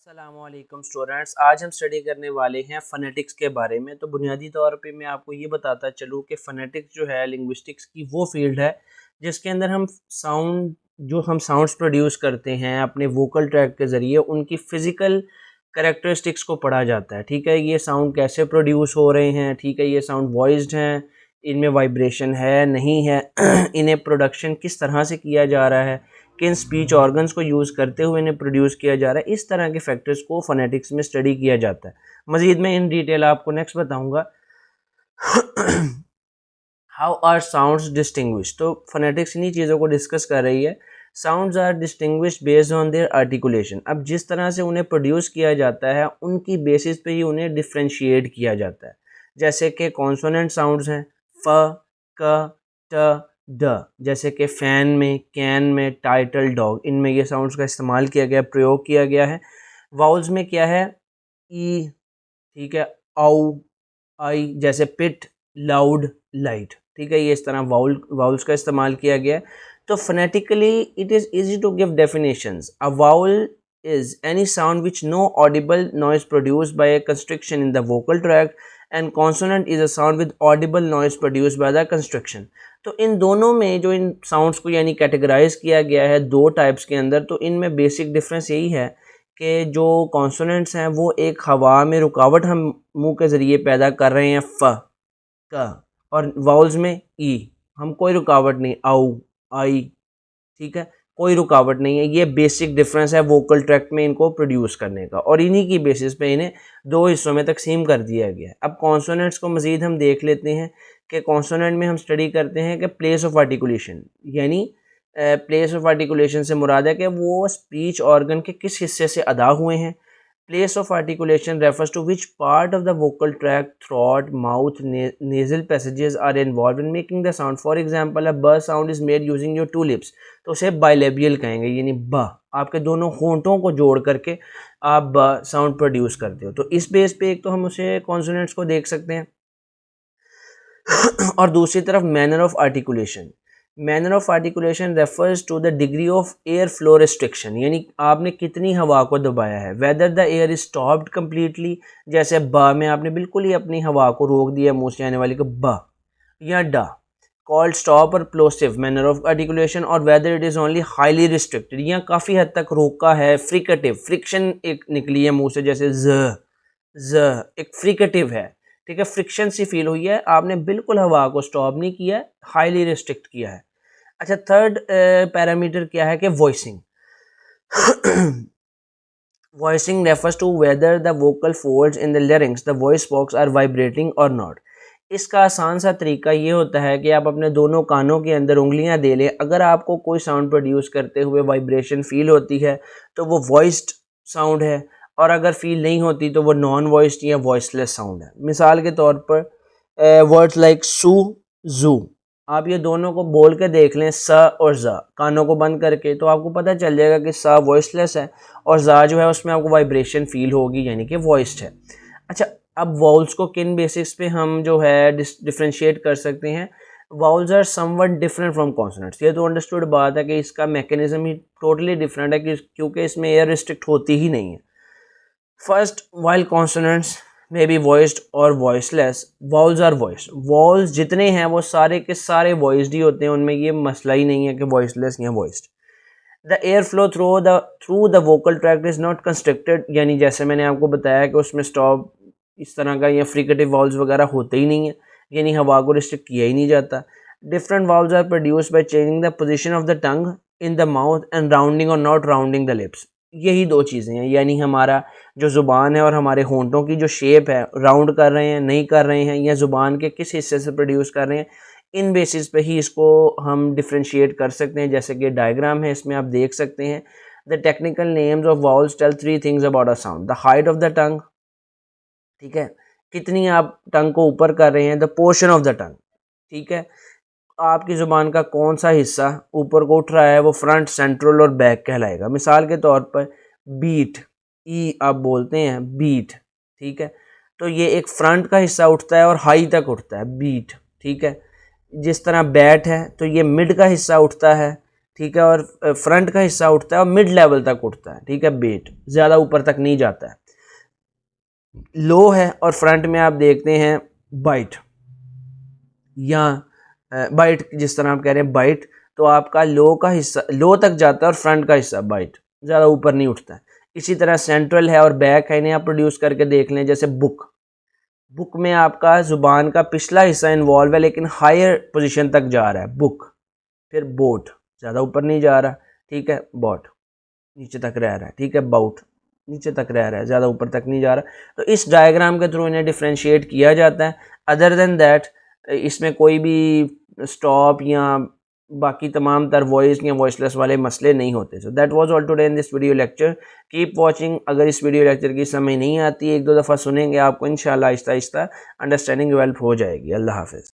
अस्सलामुअलैकुम स्टूडेंट्स, आज हम स्टडी करने वाले हैं फ़नेटिक्स के बारे में। तो बुनियादी तौर पे मैं आपको ये बताता चलूँ कि फ़नेटिक्स जो है लिंग्विस्टिक्स की वो फील्ड है जिसके अंदर हम साउंड्स प्रोड्यूस करते हैं अपने वोकल ट्रैक के ज़रिए, उनकी फ़िज़िकल कैरेक्टरिस्टिक्स को पढ़ा जाता है। ठीक है, ये साउंड कैसे प्रोड्यूस हो रहे हैं, ठीक है, ये साउंड वॉइस्ड हैं, इनमें वाइब्रेशन है नहीं है इन्हें प्रोडक्शन किस तरह से किया जा रहा है, किन स्पीच ऑर्गन्स को यूज़ करते हुए इन्हें प्रोड्यूस किया जा रहा है। इस तरह के फैक्टर्स को फ़ोनेटिक्स में स्टडी किया जाता है। मज़ीद मैं इन डिटेल आपको नेक्स्ट बताऊंगा। हाउ आर साउंड्स डिस्टिंग्विश, तो फ़ोनेटिक्स इन्हीं चीज़ों को डिस्कस कर रही है। Sounds are distinguish based on their articulation. अब जिस तरह से उन्हें प्रोड्यूस किया जाता है उनकी बेसिस पे ही उन्हें डिफ्रेंशिएट किया जाता है। जैसे कि कॉन्सोनेंट साउंड्स हैं फ, क, ट, ड, जैसे कि फ़ैन में, कैन में, टाइटल, डॉग, इनमें ये साउंड्स का इस्तेमाल किया गया, प्रयोग किया गया है। वाउल्स में क्या है, ई, ठीक है, आउ, आई, जैसे पिट, लाउड, लाइट, ठीक है, ये इस तरह वाउल्स का इस्तेमाल किया गया है। तो phonetically it is easy to give definitions. A vowel is any sound which no audible noise produced by a constriction in the vocal tract, and consonant is a sound with audible noise produced by the constriction. तो इन दोनों में जो इन sounds को यानी categorise किया गया है दो टाइप्स के अंदर, तो इनमें बेसिक डिफरेंस यही है कि जो कॉन्सोनेंट्स हैं वो एक हवा में रुकावट हम मुंह के ज़रिए पैदा कर रहे हैं फ, का, और वाउल्स में ई, हम कोई रुकावट नहीं, आउ, आई, ठीक है, कोई रुकावट नहीं है। ये बेसिक डिफरेंस है वोकल ट्रैक्ट में इनको प्रोड्यूस करने का, और इन्हीं की बेसिस पे इन्हें दो हिस्सों में तकसीम कर दिया गया है। अब कॉन्सोनेंट्स को मज़ीद हम देख लेते हैं कि कॉन्सोनेंट में हम स्टडी करते हैं कि प्लेस ऑफ आर्टिकुलेशन, यानी प्लेस ऑफ आर्टिकुलेशन से मुराद है कि वो स्पीच ऑर्गन के किस हिस्से से अदा हुए हैं। Place of articulation refers to which part of the vocal tract, throat, mouth, nasal passages are involved in making the sound. For example, a b sound is made using your two lips. तो उसे bilabial कहेंगे, यानी ब, आपके दोनों होंठों को जोड़ करके आप ब साउंड प्रोड्यूस करते हो। तो इस बेस पे एक तो हम उसे कॉन्सोनेंट्स को देख सकते हैं और दूसरी तरफ manner of articulation. Manner of articulation refers to the degree of air flow restriction, यानी आपने कितनी हवा को दबाया है। Whether the air is stopped completely, जैसे ब में आपने बिल्कुल ही अपनी हवा को रोक दिया मुंह से आने वाली को ब, या ड, कॉल्ड स्टॉप और प्लोसिव मैनर ऑफ आर्टिकुलेशन, और whether it is only highly restricted, या काफ़ी हद तक रोका है, फ्रिकेटिव, फ्रिक्शन एक निकली है मुंह से, जैसे ज एक फ्रिकेटिव है, ठीक है, फ्रिक्शन सी फील हुई है, आपने बिल्कुल हवा को स्टॉप नहीं किया है, हाईली रिस्ट्रिक्ट किया है। अच्छा, थर्ड पैरामीटर क्या है कि voicing. Voicing refers to whether the vocal folds in the larynx the voice box are vibrating और नॉट। इसका आसान सा तरीका ये होता है कि आप अपने दोनों कानों के अंदर उंगलियां दे लें। अगर आपको कोई साउंड प्रोड्यूस करते हुए वाइब्रेशन फील होती है तो वो वॉइस्ड साउंड है, और अगर फील नहीं होती तो वो नॉन वॉइस्ड या वॉइसलेस साउंड है। मिसाल के तौर पर वर्ड्स लाइक सू, जू, आप ये दोनों को बोल के देख लें, स और ज़, कानों को बंद करके, तो आपको पता चल जाएगा कि स वॉइसलेस है और ज़ जो है उसमें आपको वाइब्रेशन फील होगी, यानी कि वॉइस्ड है। अच्छा, अब वाउल्स को किन बेसिस पे हम जो है डिफ्रेंशिएट कर सकते हैं। Vowels are somewhat different from consonants, ये तो अंडरस्टूड बात है कि इसका मैकेनिज्म ही टोटली डिफरेंट है क्योंकि इसमें एयर रिस्ट्रिक्ट होती ही नहीं है। First, while consonants may be voiced और voiceless, vowels are voiced. Vowels जितने हैं वो सारे के सारे वॉइस्ड ही होते हैं, उनमें ये मसला ही नहीं है कि वॉइसलेस या voiced. The air flow through the vocal tract is not constricted, यानी जैसे मैंने आपको बताया कि उसमें स्टॉप इस तरह का या फ्रिकेटिव वाउल्स वगैरह होते ही नहीं है, यानी हवा को रिस्ट्रिक्ट किया ही नहीं जाता। Different vowels are produced by changing the position of the tongue in the mouth and rounding और नॉट राउंडिंग द लिप्स। यही दो चीज़ें हैं, यानी हमारा जो ज़ुबान है और हमारे होंठों की जो शेप है, राउंड कर रहे हैं, नहीं कर रहे हैं, या ज़ुबान के किस हिस्से से प्रोड्यूस कर रहे हैं, इन बेसिस पे ही इसको हम डिफ्रेंशिएट कर सकते हैं। जैसे कि डायग्राम है, इसमें आप देख सकते हैं, the technical names of vowels tell three things about a sound. The height of the tongue, ठीक है, कितनी आप टंग को ऊपर कर रहे हैं। The portion of the tongue, ठीक है, आपकी ज़ुबान का कौन सा हिस्सा ऊपर को उठ रहा है, वो फ्रंट, सेंट्रल और बैक कहलाएगा। मिसाल के तौर पर बीट, ई आप बोलते हैं बीट, ठीक है, तो ये एक फ्रंट का हिस्सा उठता है और हाई तक उठता है बीट, ठीक है। जिस तरह बैट है तो ये मिड का हिस्सा उठता है, ठीक है, और फ्रंट का हिस्सा उठता है और मिड लेवल तक उठता है, ठीक है, बेट ज़्यादा ऊपर तक नहीं जाता है। लो है और फ्रंट में आप देखते हैं बाइट, या बाइट जिस तरह आप कह रहे हैं बाइट, तो आपका लो का हिस्सा लो तक जाता है और फ्रंट का हिस्सा बाइट ज़्यादा ऊपर नहीं उठता है। इसी तरह सेंट्रल है और बैक है, इन्हें आप प्रोड्यूस करके देख लें। जैसे बुक, बुक में आपका ज़ुबान का पिछला हिस्सा इन्वॉल्व है लेकिन हायर पोजीशन तक जा रहा है बुक। फिर बोट, ज़्यादा ऊपर नहीं जा रहा, ठीक है, बॉट नीचे तक रह रहा है, ठीक है, बाउट नीचे तक रह रहा है, ज़्यादा ऊपर तक नहीं जा रहा। तो इस डायग्राम के थ्रू इन्हें डिफ्रेंशिएट किया जाता है। अदर देन दैट इसमें कोई भी स्टॉप या बाकी तमाम तर वॉइस या वॉइसलेस वाले मसले नहीं होते। So that was all today in this video lecture. Keep watching. अगर इस वीडियो लेक्चर की समझ नहीं आती, एक दो दफ़ा सुनेंगे, आपको इंशाल्लाह आहिस्ता आहिस्ता अंडरस्टैंडिंग डेवलप हो जाएगी। अल्लाह हाफ़िज़।